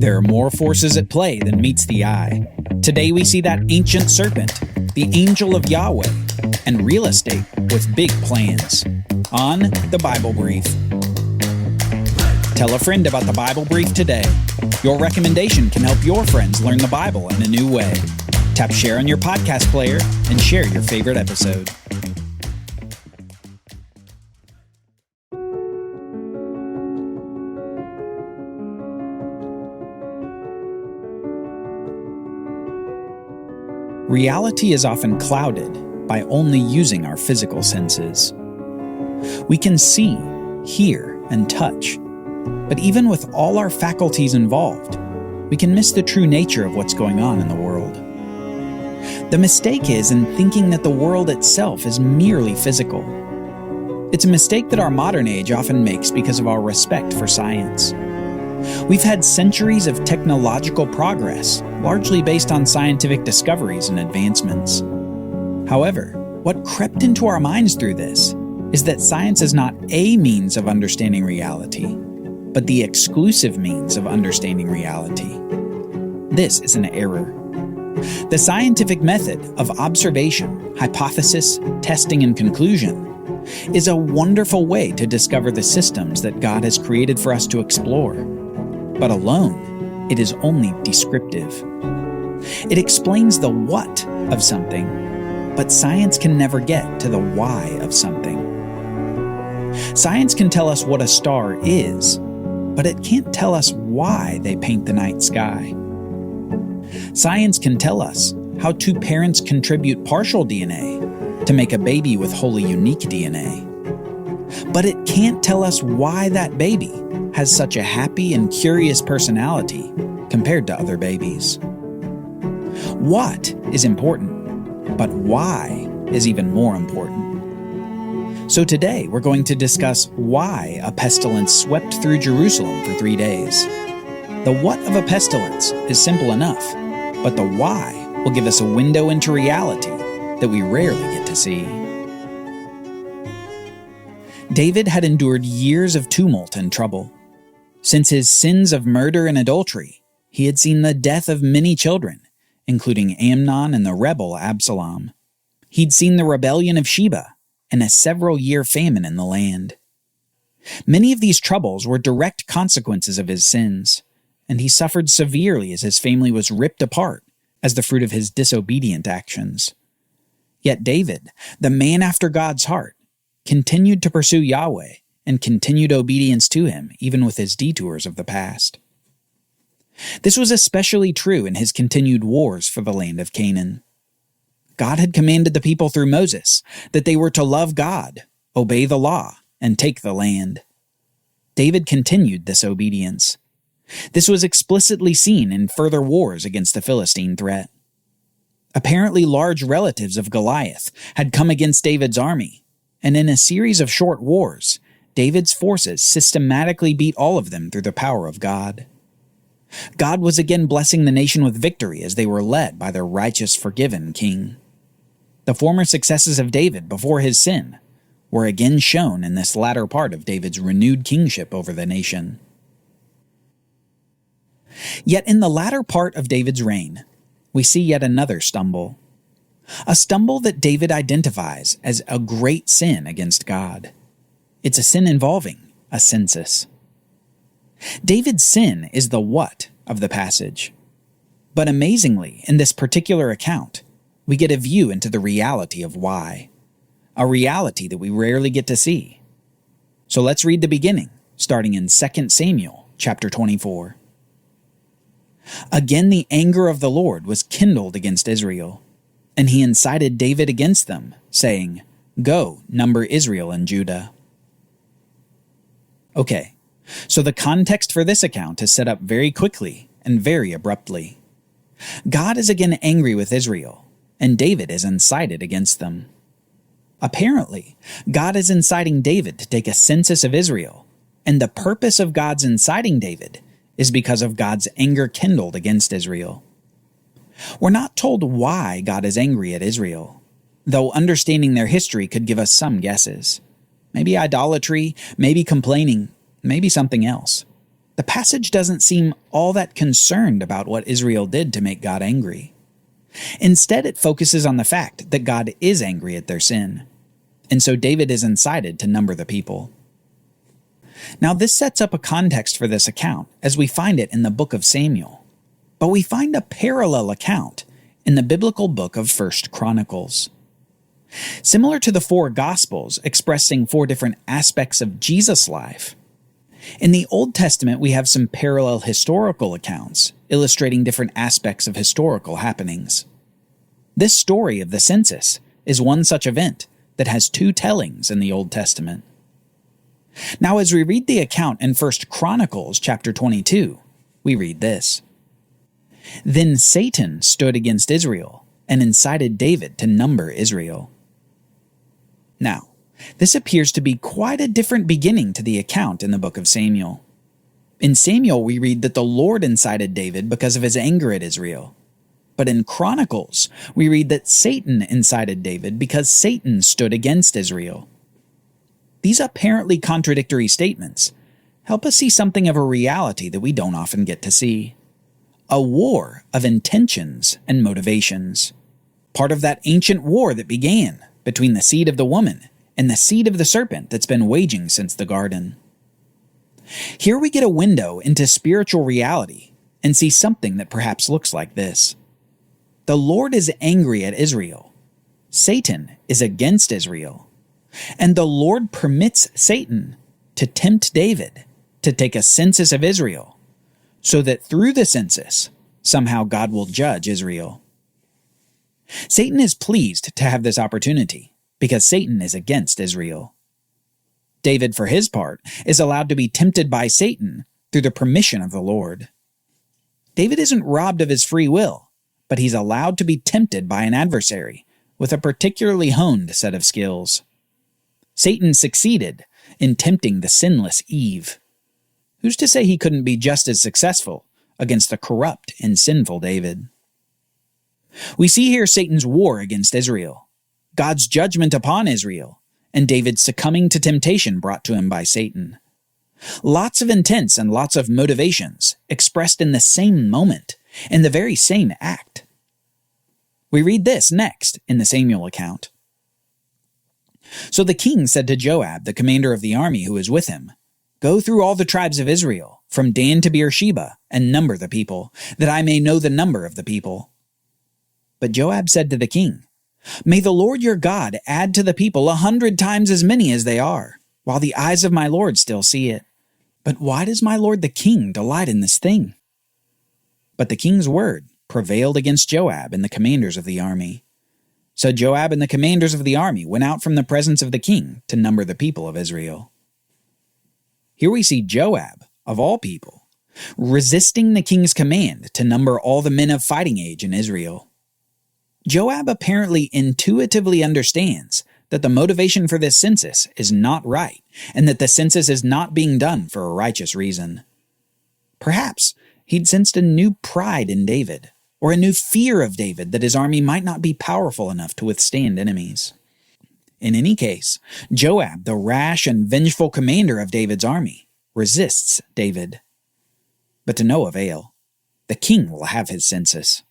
There are more forces at play than meets the eye. Today we see that ancient serpent, the angel of Yahweh, and real estate with big plans. On the Bible Brief. Tell a friend about the Bible Brief today. Your recommendation can help your friends learn the Bible in a new way. Tap share on your podcast player and share your favorite episode. Reality is often clouded by only using our physical senses. We can see, hear, and touch, but even with all our faculties involved, we can miss the true nature of what's going on in the world. The mistake is in thinking that the world itself is merely physical. It's a mistake that our modern age often makes because of our respect for science. We've had centuries of technological progress, largely based on scientific discoveries and advancements. However, what crept into our minds through this is that science is not a means of understanding reality, but the exclusive means of understanding reality. This is an error. The scientific method of observation, hypothesis, testing, and conclusion is a wonderful way to discover the systems that God has created for us to explore. But alone, it is only descriptive. It explains the what of something, but science can never get to the why of something. Science can tell us what a star is, but it can't tell us why they paint the night sky. Science can tell us how two parents contribute partial DNA to make a baby with wholly unique DNA. But it can't tell us why that baby has such a happy and curious personality compared to other babies. What is important, but why is even more important. So today we're going to discuss why a pestilence swept through Jerusalem for 3 days. The what of a pestilence is simple enough, but the why will give us a window into reality that we rarely get to see. David had endured years of tumult and trouble. Since his sins of murder and adultery, he had seen the death of many children, including Amnon and the rebel Absalom. He'd seen the rebellion of Sheba and a several-year famine in the land. Many of these troubles were direct consequences of his sins, and he suffered severely as his family was ripped apart as the fruit of his disobedient actions. Yet David, the man after God's heart, continued to pursue Yahweh and continued obedience to him even with his detours of the past. This was especially true in his continued wars for the land of Canaan. God had commanded the people through Moses that they were to love God, obey the law, and take the land. David continued this obedience. This was explicitly seen in further wars against the Philistine threat. Apparently large relatives of Goliath had come against David's army, and in a series of short wars, David's forces systematically beat all of them through the power of God. God was again blessing the nation with victory as they were led by their righteous, forgiven king. The former successes of David before his sin were again shown in this latter part of David's renewed kingship over the nation. Yet in the latter part of David's reign, we see yet another stumble. A stumble that David identifies as a great sin against God. It's a sin involving a census. David's sin is the what of the passage. But amazingly, in this particular account, we get a view into the reality of why. A reality that we rarely get to see. So let's read the beginning, starting in 2 Samuel chapter 24. Again the anger of the Lord was kindled against Israel, and he incited David against them, saying, "Go, number Israel and Judah." Okay, so the context for this account is set up very quickly and very abruptly. God is again angry with Israel, and David is incited against them. Apparently, God is inciting David to take a census of Israel, and the purpose of God's inciting David is because of God's anger kindled against Israel. We're not told why God is angry at Israel, though understanding their history could give us some guesses. Maybe idolatry, maybe complaining, maybe something else. the passage doesn't seem all that concerned about what Israel did to make God angry. Instead, it focuses on the fact that God is angry at their sin, and so David is incited to number the people. Now, this sets up a context for this account as we find it in the book of Samuel, but we find a parallel account in the biblical book of 1 Chronicles. Similar to the four Gospels expressing four different aspects of Jesus' life, in the Old Testament we have some parallel historical accounts illustrating different aspects of historical happenings. This story of the census is one such event that has two tellings in the Old Testament. Now, as we read the account in 1 Chronicles chapter 22, we read this. Then Satan stood against Israel and incited David to number Israel. Now, this appears to be quite a different beginning to the account in the book of Samuel. In Samuel, we read that the Lord incited David because of his anger at Israel. But in Chronicles, we read that Satan incited David because Satan stood against Israel. These apparently contradictory statements help us see something of a reality that we don't often get to see. A war of intentions and motivations. Part of that ancient war that began between the seed of the woman and the seed of the serpent that's been waging since the garden. Here we get a window into spiritual reality and see something that perhaps looks like this. The Lord is angry at Israel. Satan is against Israel. And the Lord permits Satan to tempt David to take a census of Israel, so that through the census, somehow God will judge Israel. Satan is pleased to have this opportunity because Satan is against Israel. David, for his part, is allowed to be tempted by Satan through the permission of the Lord. David isn't robbed of his free will, but he's allowed to be tempted by an adversary with a particularly honed set of skills. Satan succeeded in tempting the sinless Eve. Who's to say he couldn't be just as successful against the corrupt and sinful David? We see here Satan's war against Israel, God's judgment upon Israel, and David's succumbing to temptation brought to him by Satan. Lots of intents and lots of motivations expressed in the same moment, in the very same act. We read this next in the Samuel account. So the king said to Joab, the commander of the army who was with him, Go through all the tribes of Israel, from Dan to Beersheba, and number the people, that I may know the number of the people. But Joab said to the king, May the Lord your God add to the people 100 times as many as they are, while the eyes of my Lord still see it. But why does my lord the king delight in this thing? But the king's word prevailed against Joab and the commanders of the army. So Joab and the commanders of the army went out from the presence of the king to number the people of Israel. Here we see Joab, of all people, resisting the king's command to number all the men of fighting age in Israel. Joab apparently intuitively understands that the motivation for this census is not right, and that the census is not being done for a righteous reason. Perhaps he'd sensed a new pride in David, or a new fear of David that his army might not be powerful enough to withstand enemies. In any case, Joab, the rash and vengeful commander of David's army, resists David. But to no avail. The king will have his census.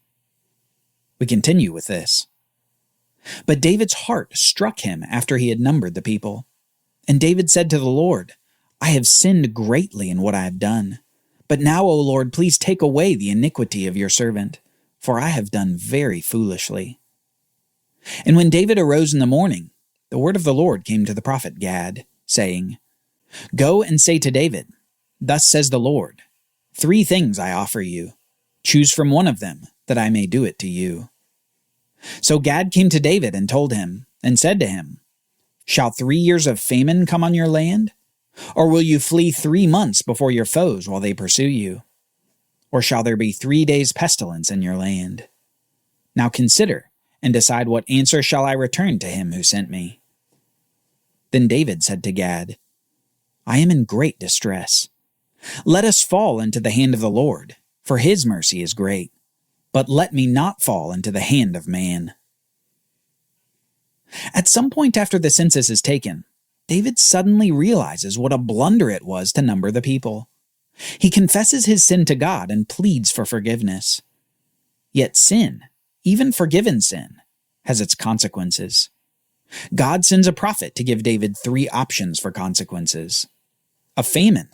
We continue with this. But David's heart struck him after he had numbered the people. And David said to the Lord, I have sinned greatly in what I have done. But now, O Lord, please take away the iniquity of your servant, for I have done very foolishly. And when David arose in the morning, the word of the Lord came to the prophet Gad, saying, Go and say to David, Thus says the Lord, 3 things I offer you. Choose from one of them, that I may do it to you. So Gad came to David and told him, and said to him, Shall 3 years of famine come on your land? Or will you flee 3 months before your foes while they pursue you? Or shall there be 3 days' pestilence in your land? Now consider, and decide what answer shall I return to him who sent me. Then David said to Gad, I am in great distress. Let us fall into the hand of the Lord, for his mercy is great. But let me not fall into the hand of man. At some point after the census is taken, David suddenly realizes what a blunder it was to number the people. He confesses his sin to God and pleads for forgiveness. Yet sin, even forgiven sin, has its consequences. God sends a prophet to give David 3 options for consequences: a famine,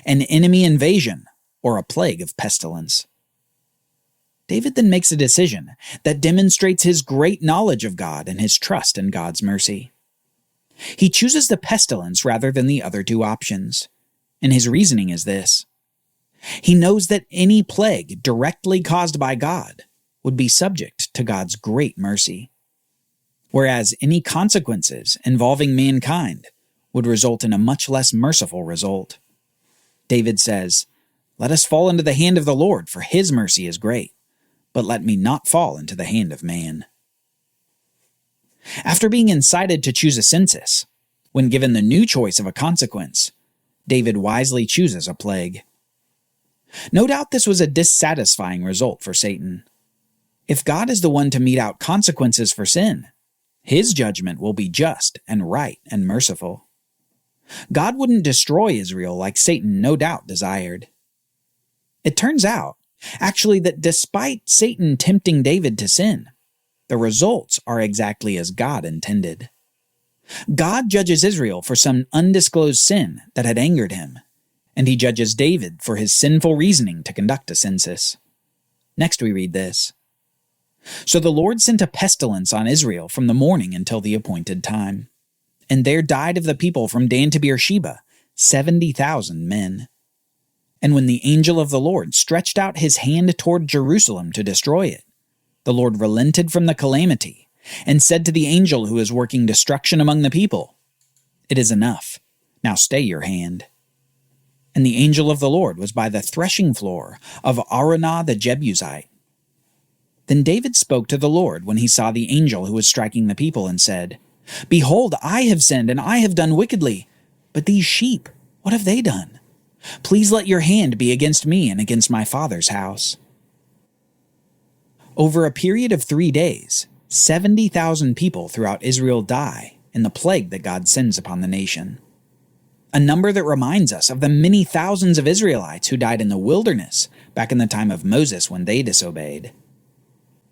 an enemy invasion, or a plague of pestilence. David then makes a decision that demonstrates his great knowledge of God and his trust in God's mercy. He chooses the pestilence rather than the other 2 options, and his reasoning is this: he knows that any plague directly caused by God would be subject to God's great mercy, whereas any consequences involving mankind would result in a much less merciful result. David says, "Let us fall into the hand of the Lord, for his mercy is great, but let me not fall into the hand of man." After being incited to choose a census, when given the new choice of a consequence, David wisely chooses a plague. No doubt this was a dissatisfying result for Satan. If God is the one to mete out consequences for sin, his judgment will be just and right and merciful. God wouldn't destroy Israel like Satan no doubt desired. It turns out, actually, that despite Satan tempting David to sin, the results are exactly as God intended. God judges Israel for some undisclosed sin that had angered him, and he judges David for his sinful reasoning to conduct a census. Next we read this: "So the Lord sent a pestilence on Israel from the morning until the appointed time. And there died of the people from Dan to Beersheba 70,000 men. And when the angel of the Lord stretched out his hand toward Jerusalem to destroy it, the Lord relented from the calamity and said to the angel who is working destruction among the people, 'It is enough. Now stay your hand.' And the angel of the Lord was by the threshing floor of Araunah the Jebusite. Then David spoke to the Lord when he saw the angel who was striking the people and said, 'Behold, I have sinned and I have done wickedly. But these sheep, what have they done? Please let your hand be against me and against my father's house.' Over a period of 3 days, 70,000 people throughout Israel die in the plague that God sends upon the nation. A number that reminds us of the many thousands of Israelites who died in the wilderness back in the time of Moses when they disobeyed.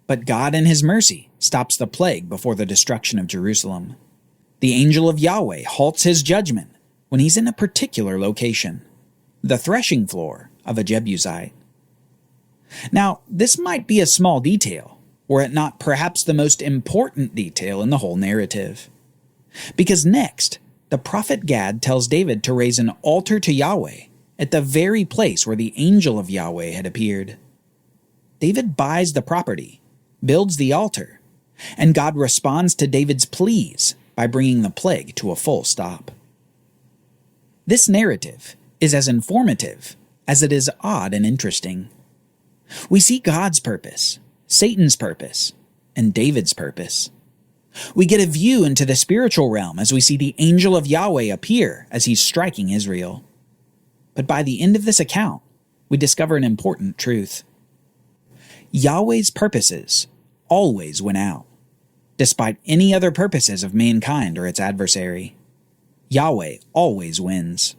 But God in his mercy stops the plague before the destruction of Jerusalem. The angel of Yahweh halts his judgment when he's in a particular location, the threshing floor of a Jebusite. Now, this might be a small detail, were it not perhaps the most important detail in the whole narrative. Because next, the prophet Gad tells David to raise an altar to Yahweh at the very place where the angel of Yahweh had appeared. David buys the property, builds the altar, and God responds to David's pleas by bringing the plague to a full stop. This narrative is as informative as it is odd and interesting. We see God's purpose, Satan's purpose, and David's purpose. We get a view into the spiritual realm as we see the angel of Yahweh appear as he's striking Israel. But by the end of this account, we discover an important truth. Yahweh's purposes always win out, despite any other purposes of mankind or its adversary. Yahweh always wins.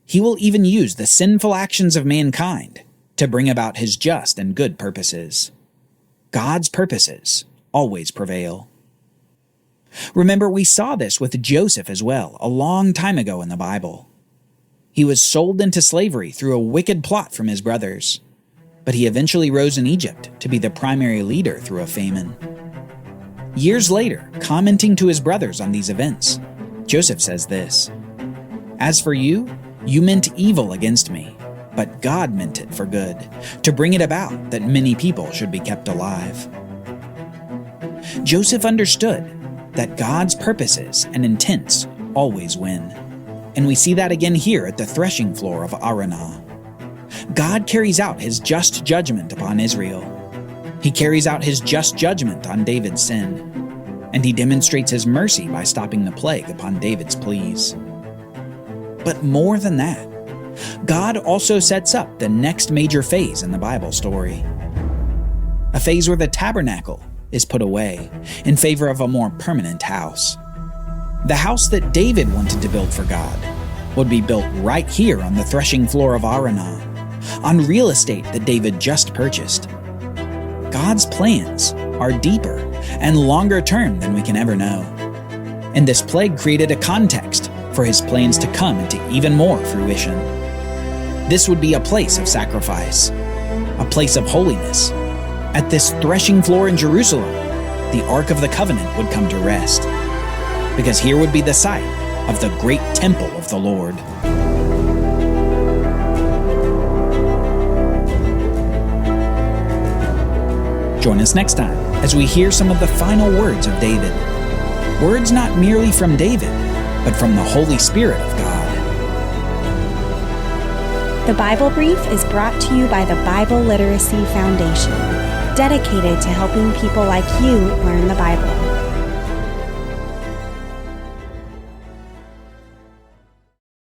He will even use the sinful actions of mankind to bring about his just and good purposes. God's purposes always prevail. Remember, we saw this with Joseph as well, a long time ago in the Bible. He was sold into slavery through a wicked plot from his brothers, but he eventually rose in Egypt to be the primary leader through a famine. Years later, commenting to his brothers on these events, Joseph says this: "As for you, you meant evil against me, but God meant it for good, to bring it about that many people should be kept alive." Joseph understood that God's purposes and intents always win. And we see that again here at the threshing floor of Araunah. God carries out his just judgment upon Israel. He carries out his just judgment on David's sin. And he demonstrates his mercy by stopping the plague upon David's pleas. But more than that, God also sets up the next major phase in the Bible story. A phase where the tabernacle is put away in favor of a more permanent house. The house that David wanted to build for God would be built right here on the threshing floor of Arana, on real estate that David just purchased. God's plans are deeper and longer term than we can ever know. And this plague created a context for his plans to come into even more fruition. This would be a place of sacrifice, a place of holiness. At this threshing floor in Jerusalem, the Ark of the Covenant would come to rest, because here would be the site of the great temple of the Lord. Join us next time as we hear some of the final words of David. Words not merely from David, but from the Holy Spirit of God. The Bible Brief is brought to you by the Bible Literacy Foundation, dedicated to helping people like you learn the Bible.